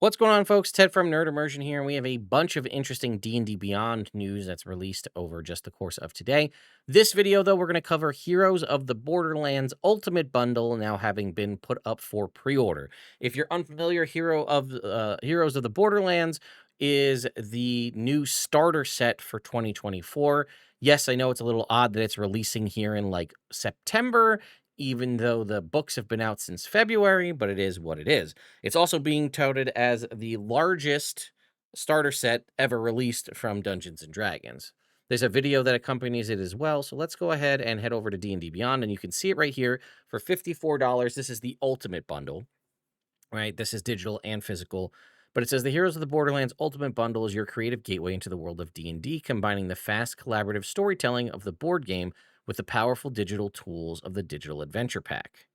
What's going on, folks? Ted from Nerd Immersion here, and we have a bunch of interesting D&D Beyond news that's released over just the course of today. This video, though, we're going to cover Heroes of the Borderlands Ultimate Bundle now having been put up for pre-order. If you're unfamiliar, Heroes of the Borderlands is the new starter set for 2024. Yes, I know it's a little odd that it's releasing here in like September, even though the books have been out since February, but it is what it is. It's also being touted as the largest starter set ever released from Dungeons & Dragons. There's a video that accompanies it as well, so let's go ahead and head over to D&D Beyond, and you can see it right here for $54. This is the Ultimate Bundle, right? This is digital and physical, but it says the Heroes of the Borderlands Ultimate Bundle is your creative gateway into the world of D&D, combining the fast collaborative storytelling of the board game with the powerful digital tools of the Digital Adventure Pack.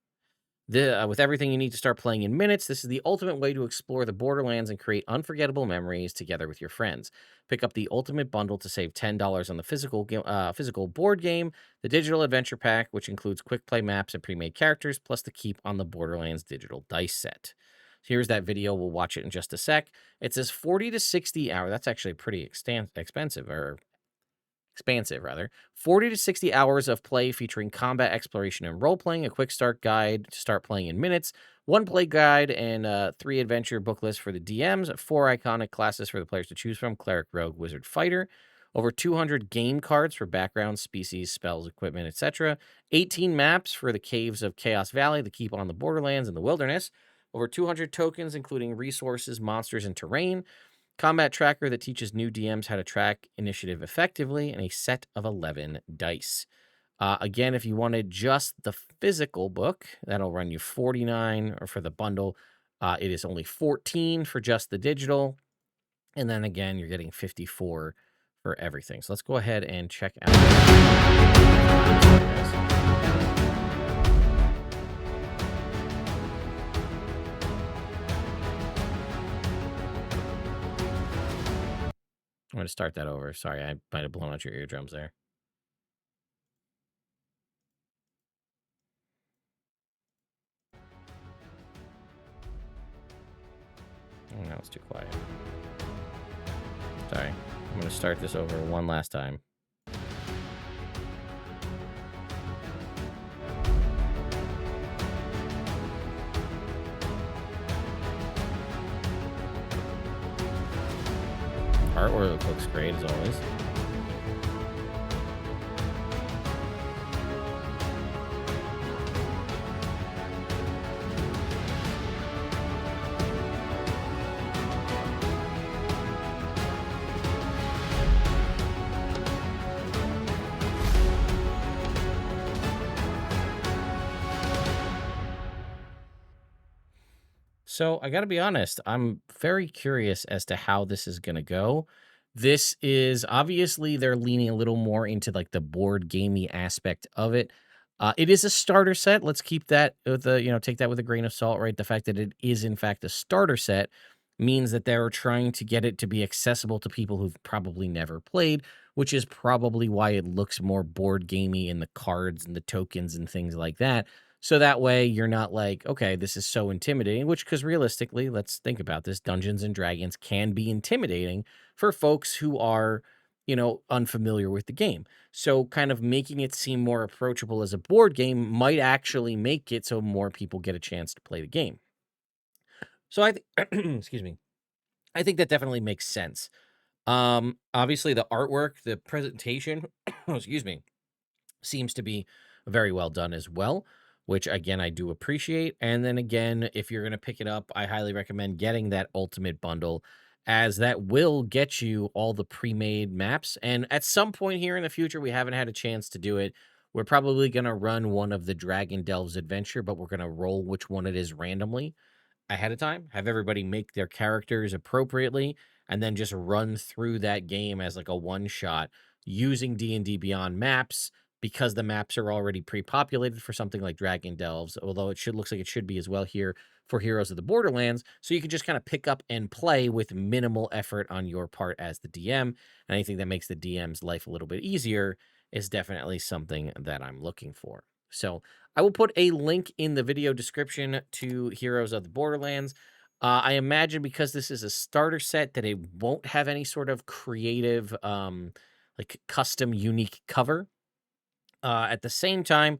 With everything you need to start playing in minutes, this is the ultimate way to explore the Borderlands and create unforgettable memories together with your friends. Pick up the Ultimate Bundle to save $10 on the physical board game, the Digital Adventure Pack, which includes quick play maps and pre-made characters, plus the Keep on the Borderlands digital dice set. Here's that video. We'll watch it in just a sec. It says 40 to 60 hours. That's actually pretty expensive, or expansive rather. 40 to 60 hours of play featuring combat, exploration, and role-playing, a quick start guide to start playing in minutes, one play guide, and 3 adventure book lists for the DMs, 4 iconic classes for the players to choose from: cleric, rogue, wizard, fighter, over 200 game cards for backgrounds, species, spells, equipment, etc., 18 maps for the caves of Chaos Valley, the Keep on the Borderlands, and the Wilderness, over 200 tokens including resources, monsters, and terrain, combat tracker that teaches new DMs how to track initiative effectively, and a set of 11 dice. Again, if you wanted just the physical book, that'll run you $49, or for the bundle, it is only $14 for just the digital. And then again, you're getting $54 for everything. So let's go ahead and check out. I'm going to start that over. Sorry, I might have blown out your eardrums there. Oh, now it's too quiet. Sorry. I'm going to start this over one last time. Artwork looks great as always. So I got to be honest, I'm very curious as to how this is going to go. This is obviously they're leaning a little more into like the board gamey aspect of it. It is a starter set. Let's keep that with take that with a grain of salt, right? The fact that it is in fact a starter set means that they're trying to get it to be accessible to people who've probably never played, which is probably why it looks more board gamey in the cards and the tokens and things like that. So that way you're not like, okay, this is so intimidating, which, because realistically, let's think about this. Dungeons and Dragons can be intimidating for folks who are, unfamiliar with the game. So kind of making it seem more approachable as a board game might actually make it so more people get a chance to play the game. So I think, excuse me, I think that definitely makes sense. Obviously the artwork, the presentation, excuse me, seems to be very well done as well, which again, I do appreciate. And then again, if you're going to pick it up, I highly recommend getting that Ultimate Bundle, as that will get you all the pre-made maps. And at some point here in the future, we haven't had a chance to do it. We're probably going to run one of the Dragon Delves adventure, but we're going to roll which one it is randomly ahead of time, have everybody make their characters appropriately, and then just run through that game as like a one shot using D&D Beyond maps, because the maps are already pre-populated for something like Dragon Delves, although looks like it should be as well here for Heroes of the Borderlands. So you can just kind of pick up and play with minimal effort on your part as the DM. Anything that makes the DM's life a little bit easier is definitely something that I'm looking for. So I will put a link in the video description to Heroes of the Borderlands. I imagine because this is a starter set that it won't have any sort of creative, like custom unique cover. At the same time,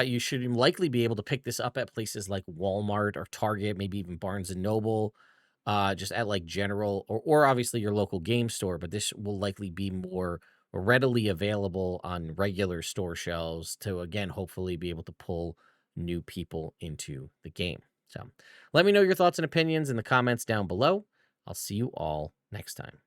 you should likely be able to pick this up at places like Walmart or Target, maybe even Barnes and Noble, just at like general or obviously your local game store. But this will likely be more readily available on regular store shelves to again hopefully be able to pull new people into the game. So let me know your thoughts and opinions in the comments down below. I'll see you all next time.